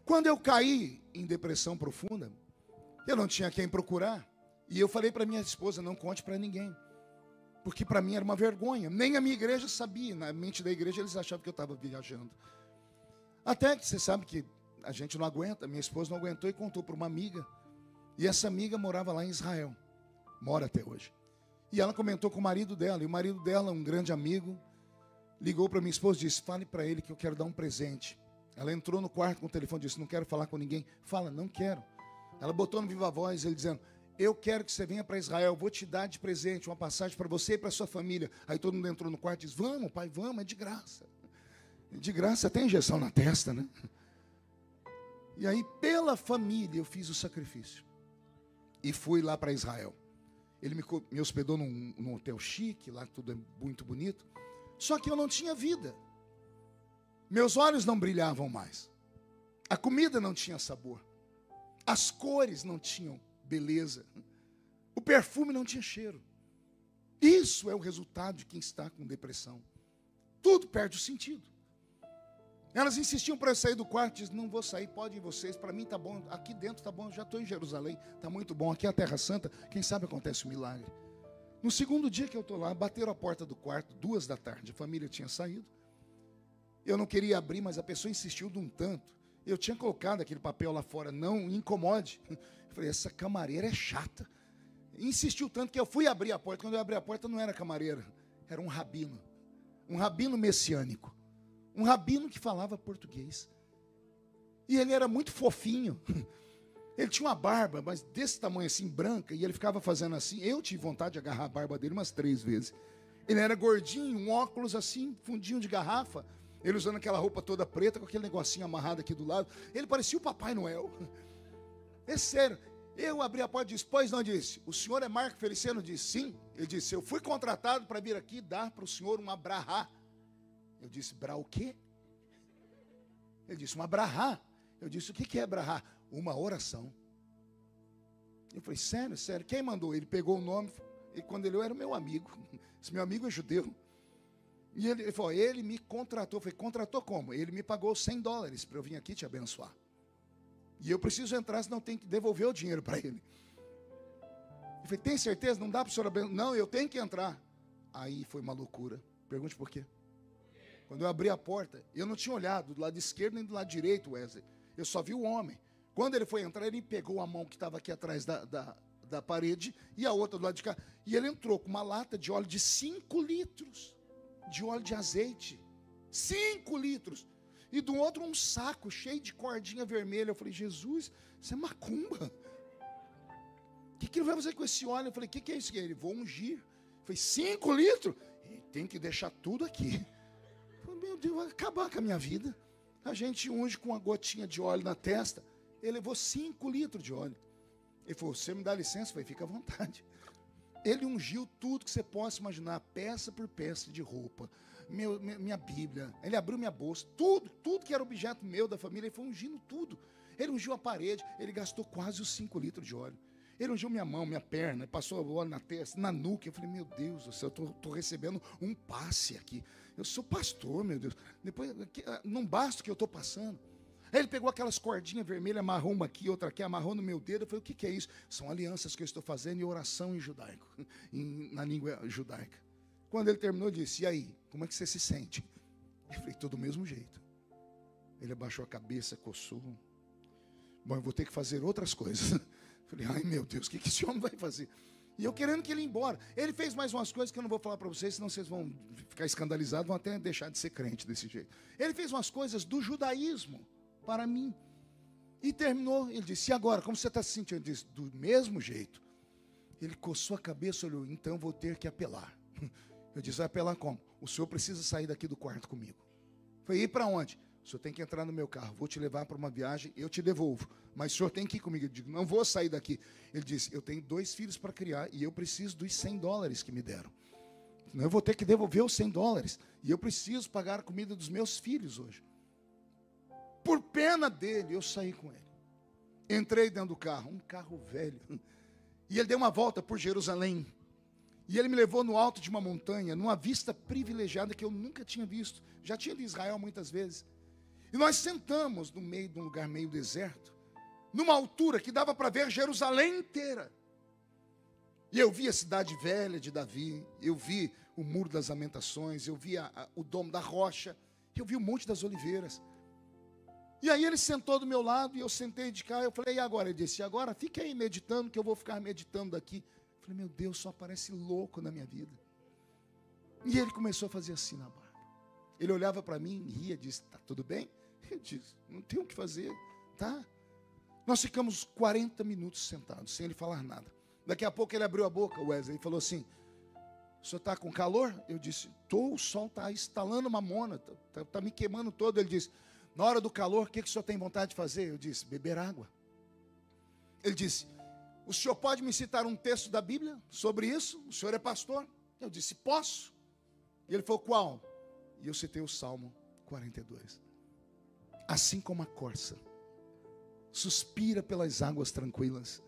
Quando eu caí em depressão profunda, eu não tinha quem procurar. E eu falei para minha esposa, não conte para ninguém. Porque para mim era uma vergonha. Nem a minha igreja sabia. Na mente da igreja eles achavam que eu estava viajando. Até que você sabe que a gente não aguenta. Minha esposa não aguentou e contou para uma amiga. E essa amiga morava lá em Israel. Mora até hoje. E ela comentou com o marido dela. E o marido dela, um grande amigo, ligou para minha esposa e disse, fale para ele que eu quero dar um presente. Ela entrou no quarto com o telefone e disse, não quero falar com ninguém. Fala, não quero. Ela botou no viva voz, ele dizendo, eu quero que você venha para Israel, vou te dar de presente uma passagem para você e para sua família. Aí todo mundo entrou no quarto e disse, vamos, pai, vamos, é de graça. De graça até injeção na testa, né? E aí, pela família, eu fiz o sacrifício. E fui lá para Israel. Ele me hospedou num hotel chique, lá tudo é muito bonito. Só que eu não tinha vida. Meus olhos não brilhavam mais. A comida não tinha sabor. As cores não tinham beleza. O perfume não tinha cheiro. Isso é o resultado de quem está com depressão. Tudo perde o sentido. Elas insistiam para eu sair do quarto, diziam, não vou sair, podem ir vocês, para mim está bom, aqui dentro está bom, já estou em Jerusalém, está muito bom, aqui é a Terra Santa, quem sabe acontece um milagre. No segundo dia que eu estou lá, bateram a porta do quarto, 2 da tarde, a família tinha saído. Eu não queria abrir, mas a pessoa insistiu de um tanto. Eu tinha colocado aquele papel lá fora, não incomode. Eu falei, essa camareira é chata. Insistiu tanto que eu fui abrir a porta. Quando eu abri a porta, não era camareira, era um rabino messiânico. Um rabino que falava português. E ele era muito fofinho. Ele tinha uma barba, mas desse tamanho assim, branca, e ele ficava fazendo assim. Eu tive vontade de agarrar a barba dele umas 3 vezes. Ele era gordinho, um óculos assim, fundinho de garrafa. Ele usando aquela roupa toda preta, com aquele negocinho amarrado aqui do lado. Ele parecia o Papai Noel. É sério. Eu abri a porta e disse, pois não, disse, o senhor é Marco Feliciano? Disse, sim. Ele disse, eu fui contratado para vir aqui dar para o senhor uma brahá. Eu disse, brá o quê? Ele disse, uma brahá. Eu disse, o que é brahá? Uma oração. Eu falei, sério, sério, quem mandou? Ele pegou o nome, e quando ele era meu amigo. Esse meu amigo é judeu. E ele falou, ele me contratou. Eu falei, contratou como? Ele me pagou $100 para eu vir aqui te abençoar. E eu preciso entrar, senão eu tenho que devolver o dinheiro para ele. Eu falei, tem certeza? Não dá para o senhor abençoar? Não, eu tenho que entrar. Aí foi uma loucura. Pergunte por quê. Quando eu abri a porta, eu não tinha olhado do lado esquerdo nem do lado direito, Wesley. Eu só vi o homem. Quando ele foi entrar, ele pegou a mão que estava aqui atrás da parede e a outra do lado de cá. E ele entrou com uma lata de óleo de 5 litros. De óleo de azeite. 5 litros. E do outro um saco cheio de cordinha vermelha. Eu falei, Jesus, isso é macumba. O que ele vai fazer com esse óleo? Eu falei, o que é isso? Ele, vou ungir. Eu falei, 5 litros? E tem que deixar tudo aqui. Eu falei, meu Deus, vai acabar com a minha vida. A gente unge com uma gotinha de óleo na testa. Ele levou 5 litros de óleo. Ele falou, você me dá licença? Eu falei, fica à vontade. Ele ungiu tudo que você possa imaginar, peça por peça de roupa, minha Bíblia. Ele abriu minha bolsa, tudo que era objeto meu, da família, ele foi ungindo tudo. Ele ungiu a parede, ele gastou quase os 5 litros de óleo. Ele ungiu minha mão, minha perna, passou o óleo na testa, na nuca. Eu falei, meu Deus do céu, eu estou recebendo um passe aqui. Eu sou pastor, meu Deus. Depois, não basta o que eu estou passando. Aí ele pegou aquelas cordinhas vermelhas, amarrou uma aqui, outra aqui, amarrou no meu dedo. Eu falei, o que é isso? São alianças que eu estou fazendo em oração em judaico, na língua judaica. Quando ele terminou, eu disse, e aí, como é que você se sente? Eu falei, tô do mesmo jeito. Ele abaixou a cabeça, coçou. Bom, eu vou ter que fazer outras coisas. Eu falei, ai meu Deus, o que esse homem vai fazer? E eu querendo que ele ia embora. Ele fez mais umas coisas que eu não vou falar para vocês, senão vocês vão ficar escandalizados, vão até deixar de ser crente desse jeito. Ele fez umas coisas do judaísmo para mim. E terminou, ele disse, e agora, como você está se sentindo? Eu disse, do mesmo jeito. Ele coçou a cabeça, olhou, então vou ter que apelar. Eu disse, vai apelar como? O senhor precisa sair daqui do quarto comigo. Foi ir para onde? O senhor tem que entrar no meu carro, vou te levar para uma viagem, eu te devolvo. Mas o senhor tem que ir comigo. Eu digo, não vou sair daqui. Ele disse, eu tenho 2 filhos para criar e eu preciso dos $100 que me deram. Eu vou ter que devolver os $100. E eu preciso pagar a comida dos meus filhos hoje. Por pena dele, eu saí com ele. Entrei dentro do carro, um carro velho. E ele deu uma volta por Jerusalém. E ele me levou no alto de uma montanha, numa vista privilegiada que eu nunca tinha visto. Já tinha ido em Israel muitas vezes. E nós sentamos no meio de um lugar meio deserto, numa altura que dava para ver Jerusalém inteira. E eu vi a cidade velha de Davi, eu vi o Muro das Lamentações, eu vi o Domo da Rocha, eu vi o Monte das Oliveiras. E aí ele sentou do meu lado e eu sentei de cá. Eu falei, e agora? Ele disse, agora fique aí meditando, que eu vou ficar meditando daqui. Eu falei, meu Deus, só parece louco na minha vida. E ele começou a fazer assim na barba. Ele olhava para mim, ria, disse, tá tudo bem? Eu disse, não tem o que fazer, tá? Nós ficamos 40 minutos sentados, sem ele falar nada. Daqui a pouco ele abriu a boca, Wesley, e falou assim, o senhor está com calor? Eu disse, o sol está estalando mamona, está me queimando todo. Ele disse, na hora do calor, o que o senhor tem vontade de fazer? Eu disse, beber água. Ele disse, o senhor pode me citar um texto da Bíblia sobre isso? O senhor é pastor? Eu disse, posso. E ele falou, qual? E eu citei o Salmo 42. Assim como a corça suspira pelas águas tranquilas,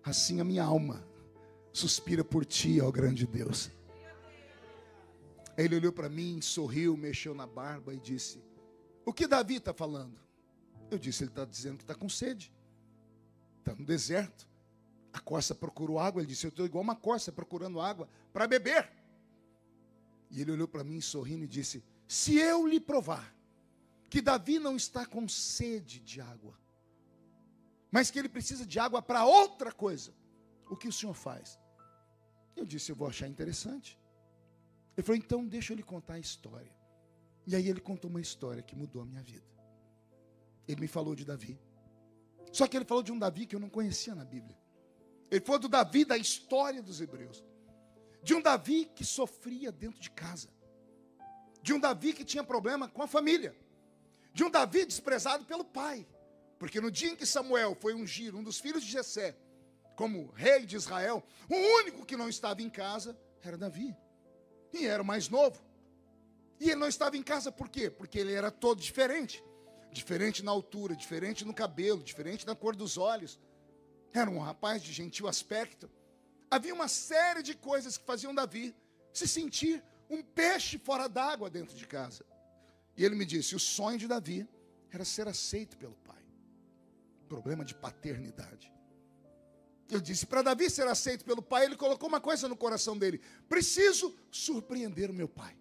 assim a minha alma suspira por ti, ó grande Deus. Ele olhou para mim, sorriu, mexeu na barba e disse, o que Davi está falando? Eu disse, ele está dizendo que está com sede. Está no deserto. A corça procurou água. Ele disse, eu estou igual uma corça procurando água para beber. E ele olhou para mim sorrindo e disse, se eu lhe provar que Davi não está com sede de água, mas que ele precisa de água para outra coisa, o que o senhor faz? Eu disse, eu vou achar interessante. Ele falou, então deixa eu lhe contar a história. E aí ele contou uma história que mudou a minha vida. Ele me falou de Davi. Só que ele falou de um Davi que eu não conhecia na Bíblia. Ele falou do Davi da história dos hebreus. De um Davi que sofria dentro de casa. De um Davi que tinha problema com a família. De um Davi desprezado pelo pai. Porque no dia em que Samuel foi ungir um dos filhos de Jessé como rei de Israel, o único que não estava em casa era Davi. E era o mais novo. E ele não estava em casa por quê? Porque ele era todo diferente. Diferente na altura, diferente no cabelo, diferente na cor dos olhos. Era um rapaz de gentil aspecto. Havia uma série de coisas que faziam Davi se sentir um peixe fora d'água dentro de casa. E ele me disse, o sonho de Davi era ser aceito pelo pai. Problema de paternidade. Eu disse, para Davi ser aceito pelo pai, ele colocou uma coisa no coração dele. Preciso surpreender o meu pai.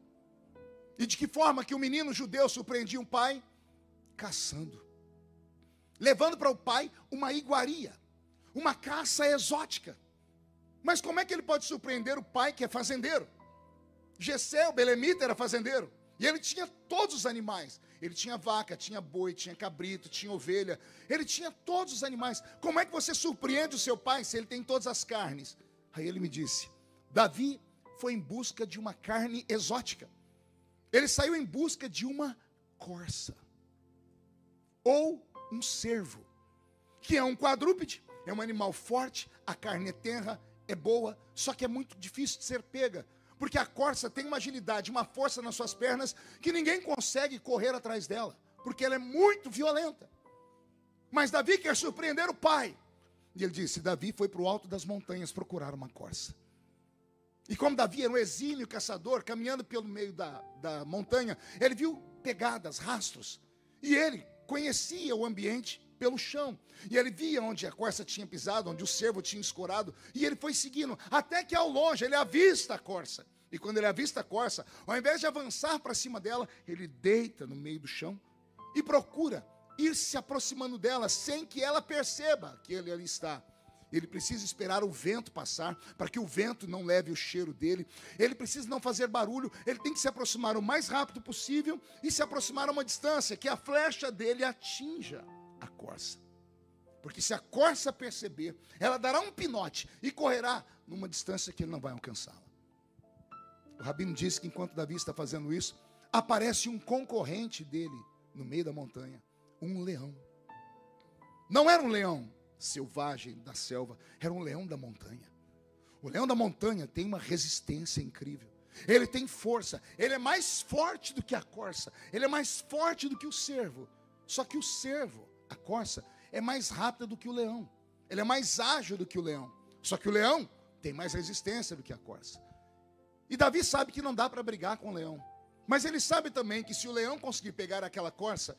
E de que forma que o menino judeu surpreendia um pai? Caçando. Levando para o pai uma iguaria. Uma caça exótica. Mas como é que ele pode surpreender o pai que é fazendeiro? Jessé, o belemita, era fazendeiro. E ele tinha todos os animais. Ele tinha vaca, tinha boi, tinha cabrito, tinha ovelha. Ele tinha todos os animais. Como é que você surpreende o seu pai se ele tem todas as carnes? Aí ele me disse, Davi foi em busca de uma carne exótica. Ele saiu em busca de uma corça. Ou um cervo. Que é um quadrúpede. É um animal forte, a carne é tenra, é boa, só que é muito difícil de ser pega. Porque a corça tem uma agilidade, uma força nas suas pernas que ninguém consegue correr atrás dela, porque ela é muito violenta. Mas Davi quer surpreender o pai. E ele disse, Davi foi para o alto das montanhas procurar uma corça. E como Davi era um exímio caçador, caminhando pelo meio da montanha, ele viu pegadas, rastros. E ele conhecia o ambiente pelo chão. E ele via onde a corça tinha pisado, onde o cervo tinha escorado. E ele foi seguindo, até que ao longe ele avista a corça. E quando ele avista a corça, ao invés de avançar para cima dela, ele deita no meio do chão e procura ir se aproximando dela sem que ela perceba que ele ali está. Ele precisa esperar o vento passar, para que o vento não leve o cheiro dele. Ele precisa não fazer barulho, ele tem que se aproximar o mais rápido possível e se aproximar a uma distância que a flecha dele atinja a corça. Porque se a corça perceber, ela dará um pinote e correrá numa distância que ele não vai alcançá-la. O rabino disse que enquanto Davi está fazendo isso, aparece um concorrente dele no meio da montanha, um leão. Não era um leão selvagem da selva, era um leão da montanha. O leão da montanha tem uma resistência incrível. Ele tem força, ele é mais forte do que a corça, ele é mais forte do que o cervo. Só que o cervo, a corça, é mais rápida do que o leão. Ele é mais ágil do que o leão. Só que o leão tem mais resistência do que a corça. E Davi sabe que não dá para brigar com o leão. Mas ele sabe também que se o leão conseguir pegar aquela corça,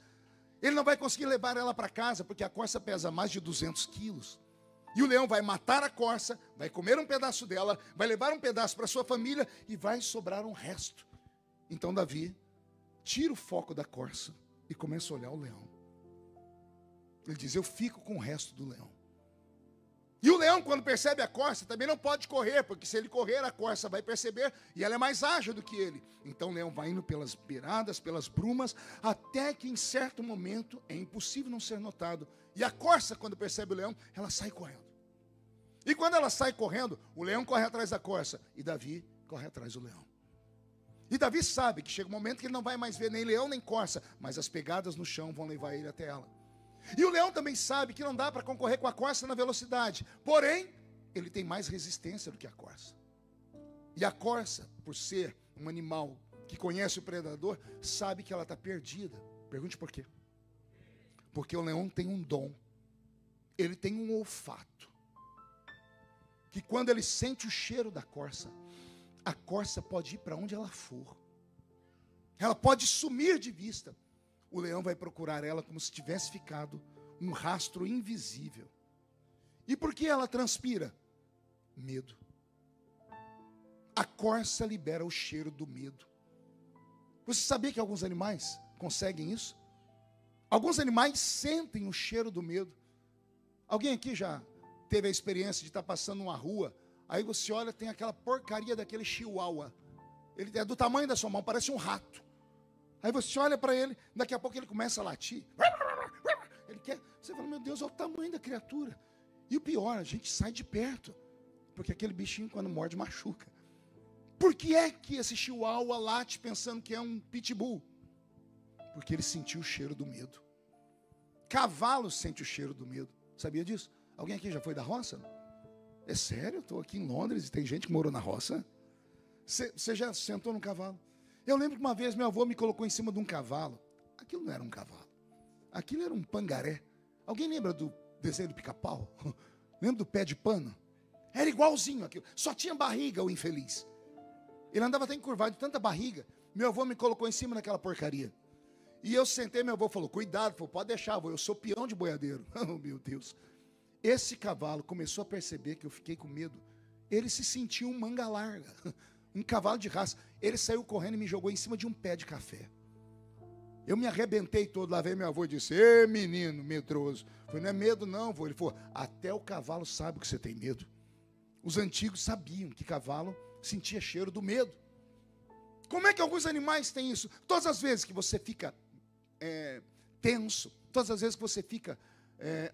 Ele não vai conseguir levar ela para casa, porque a corça pesa mais de 200 quilos. E o leão vai matar a corça, vai comer um pedaço dela, vai levar um pedaço para sua família e vai sobrar um resto. Então Davi tira o foco da corça e começa a olhar o leão. Ele diz, eu fico com o resto do leão. E o leão, quando percebe a corça, também não pode correr, porque se ele correr, a corça vai perceber, e ela é mais ágil do que ele. Então o leão vai indo pelas beiradas, pelas brumas, até que em certo momento é impossível não ser notado. E a corça, quando percebe o leão, ela sai correndo. E quando ela sai correndo, o leão corre atrás da corça, e Davi corre atrás do leão. E Davi sabe que chega um momento que ele não vai mais ver nem leão nem corça, mas as pegadas no chão vão levar ele até ela. E o leão também sabe que não dá para concorrer com a corça na velocidade. Porém, ele tem mais resistência do que a corça. E a corça, por ser um animal que conhece o predador, sabe que ela está perdida. Pergunte por quê? Porque o leão tem um dom. Ele tem um olfato. Que quando ele sente o cheiro da corça, a corça pode ir para onde ela for. Ela pode sumir de vista. O leão vai procurar ela como se tivesse ficado um rastro invisível. E por que ela transpira? Medo. A corça libera o cheiro do medo. Você sabia que alguns animais conseguem isso? Alguns animais sentem o cheiro do medo. Alguém aqui já teve a experiência de estar passando numa rua, aí você olha, tem aquela porcaria daquele chihuahua. Ele é do tamanho da sua mão, parece um rato. Aí você olha para ele, daqui a pouco ele começa a latir. Ele quer, você fala, meu Deus, olha o tamanho da criatura. E o pior, a gente sai de perto, porque aquele bichinho quando morde machuca. Por que é que esse chihuahua late pensando que é um pitbull? Porque ele sentiu o cheiro do medo. Cavalo sente o cheiro do medo. Sabia disso? Alguém aqui já foi da roça? É sério, eu estou aqui em Londres e tem gente que morou na roça. Você já sentou no cavalo? Eu lembro que uma vez meu avô me colocou em cima de um cavalo. Aquilo não era um cavalo. Aquilo era um pangaré. Alguém lembra do desenho do Pica-Pau? Lembra do pé de pano? Era igualzinho aquilo. Só tinha barriga, o infeliz. Ele andava até encurvado de tanta barriga. Meu avô me colocou em cima daquela porcaria. E eu sentei, meu avô falou, cuidado, falou, pode deixar, avô, eu sou peão de boiadeiro. Oh, meu Deus. Esse cavalo começou a perceber que eu fiquei com medo. Ele se sentiu um manga larga. Um cavalo de raça. Ele saiu correndo e me jogou em cima de um pé de café. Eu me arrebentei todo. Lá veio meu avô e disse, ê menino medroso. Eu falei, não é medo não, avô. Ele falou, até o cavalo sabe que você tem medo. Os antigos sabiam que cavalo sentia cheiro do medo. Como é que alguns animais têm isso? Todas as vezes que você fica tenso, todas as vezes que você fica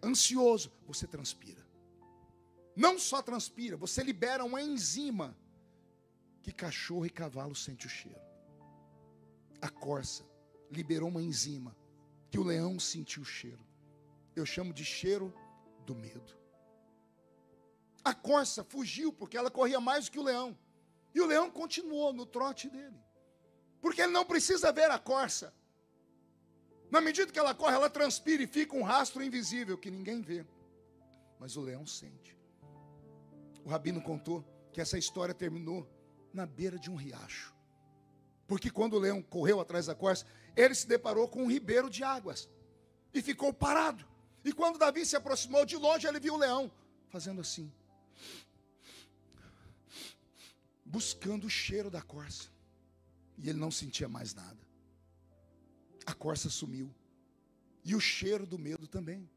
ansioso, você transpira. Não só transpira, você libera uma enzima que cachorro e cavalo sentem o cheiro. A corça liberou uma enzima que o leão sentiu o cheiro. Eu chamo de cheiro do medo. A corça fugiu porque ela corria mais do que o leão. E o leão continuou no trote dele. Porque ele não precisa ver a corça. Na medida que ela corre, ela transpira e fica um rastro invisível que ninguém vê. Mas o leão sente. O rabino contou que essa história terminou na beira de um riacho. Porque quando o leão correu atrás da corça, ele se deparou com um ribeiro de águas. E ficou parado. E quando Davi se aproximou de longe, ele viu o leão fazendo assim. Buscando o cheiro da corça. E ele não sentia mais nada. A corça sumiu. E o cheiro do medo também.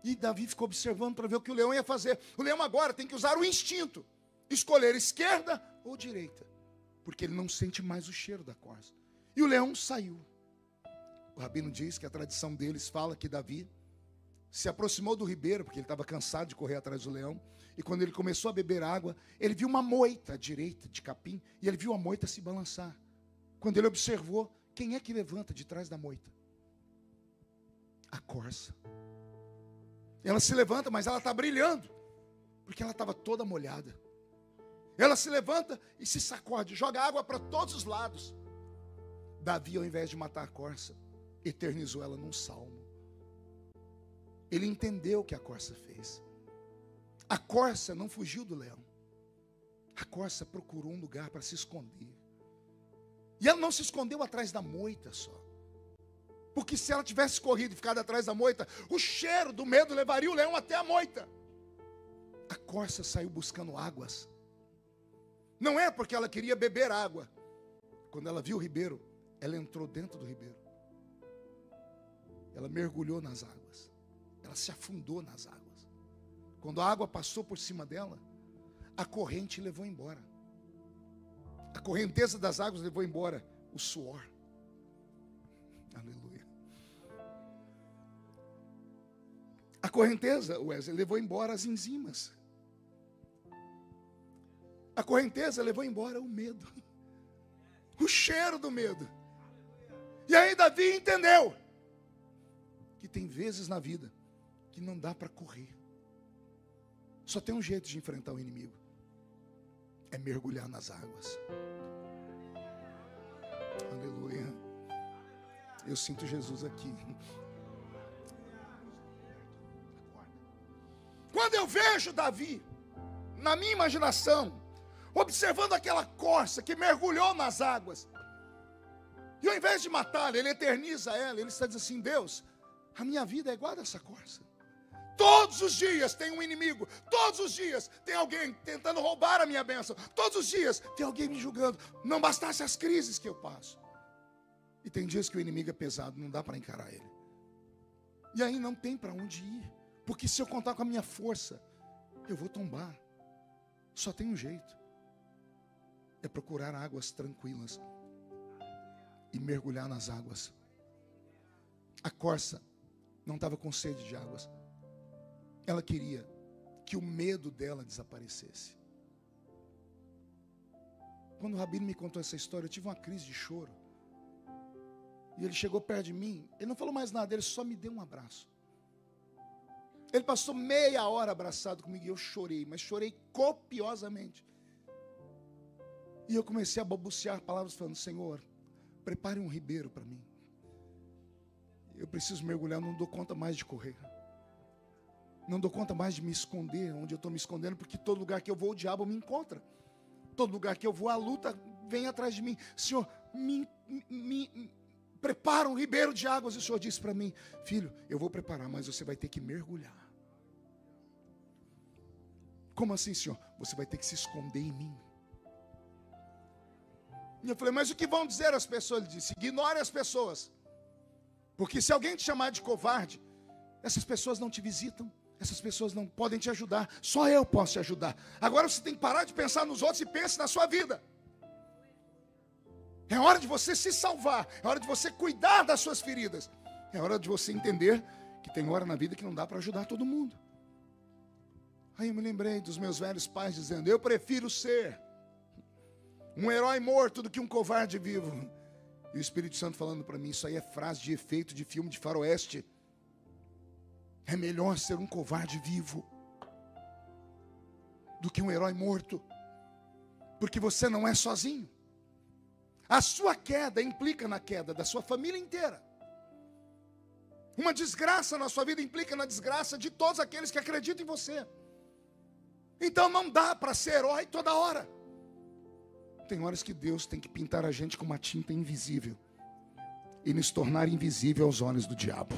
E Davi ficou observando para ver o que o leão ia fazer. O leão agora tem que usar o instinto. Escolher esquerda ou direita. Porque ele não sente mais o cheiro da corça. E o leão saiu. O rabino diz que a tradição deles fala que Davi se aproximou do ribeiro, porque ele estava cansado de correr atrás do leão. E quando ele começou a beber água, ele viu uma moita à direita de capim. E ele viu a moita se balançar. Quando ele observou, quem é que levanta de trás da moita? A corça. Ela se levanta, mas ela está brilhando. Porque ela estava toda molhada. Ela se levanta e se sacode, joga água para todos os lados. Davi, ao invés de matar a corça, eternizou ela num salmo. Ele entendeu o que a corça fez. A corça não fugiu do leão. A corça procurou um lugar para se esconder. E ela não se escondeu atrás da moita só. Porque se ela tivesse corrido e ficado atrás da moita, o cheiro do medo levaria o leão até a moita. A corça saiu buscando águas. Não é porque ela queria beber água. Quando ela viu o ribeiro, ela entrou dentro do ribeiro. Ela mergulhou nas águas. Ela se afundou nas águas. Quando a água passou por cima dela, a corrente levou embora. A correnteza das águas levou embora o suor. Aleluia. A correnteza, Wesley, levou embora as enzimas. A correnteza levou embora o medo. O cheiro do medo. E aí Davi entendeu que tem vezes na vida que não dá para correr. Só tem um jeito de enfrentar o inimigo. É mergulhar nas águas. Aleluia. Eu sinto Jesus aqui. Quando eu vejo Davi, na minha imaginação, observando aquela corça que mergulhou nas águas, e ao invés de matá-la, ele eterniza ela. Ele está dizendo assim: Deus, a minha vida é igual a essa corça. Todos os dias tem um inimigo. Todos os dias tem alguém tentando roubar a minha bênção. Todos os dias tem alguém me julgando. Não bastasse as crises que eu passo. E tem dias que o inimigo é pesado, não dá para encarar ele. E aí não tem para onde ir. Porque se eu contar com a minha força, eu vou tombar. Só tem um jeito. É procurar águas tranquilas e mergulhar nas águas. A corça não estava com sede de águas. Ela queria que o medo dela desaparecesse. Quando o Rabino me contou essa história, eu tive uma crise de choro. E ele chegou perto de mim, ele não falou mais nada, ele só me deu um abraço. Ele passou meia hora abraçado comigo e eu chorei, mas chorei copiosamente. E eu comecei a balbuciar palavras falando: Senhor, prepare um ribeiro para mim. Eu preciso mergulhar, não dou conta mais de correr. Não dou conta mais de me esconder onde eu estou me escondendo, porque todo lugar que eu vou o diabo me encontra. Todo lugar que eu vou a luta vem atrás de mim. Senhor, prepara um ribeiro de águas. E o Senhor disse para mim: filho, eu vou preparar, mas você vai ter que mergulhar. Como assim, Senhor? Você vai ter que se esconder em mim. E eu falei: mas o que vão dizer as pessoas? Ele disse: ignore as pessoas. Porque se alguém te chamar de covarde, essas pessoas não te visitam. Essas pessoas não podem te ajudar. Só eu posso te ajudar. Agora você tem que parar de pensar nos outros e pense na sua vida. É hora de você se salvar. É hora de você cuidar das suas feridas. É hora de você entender que tem hora na vida que não dá para ajudar todo mundo. Aí eu me lembrei dos meus velhos pais dizendo: eu prefiro ser um herói morto do que um covarde vivo. E o Espírito Santo falando para mim: isso aí é frase de efeito de filme de faroeste. É melhor ser um covarde vivo do que um herói morto. Porque você não é sozinho. A sua queda implica na queda da sua família inteira. Uma desgraça na sua vida implica na desgraça de todos aqueles que acreditam em você. Então não dá para ser herói toda hora. Tem horas que Deus tem que pintar a gente com uma tinta invisível e nos tornar invisível aos olhos do diabo.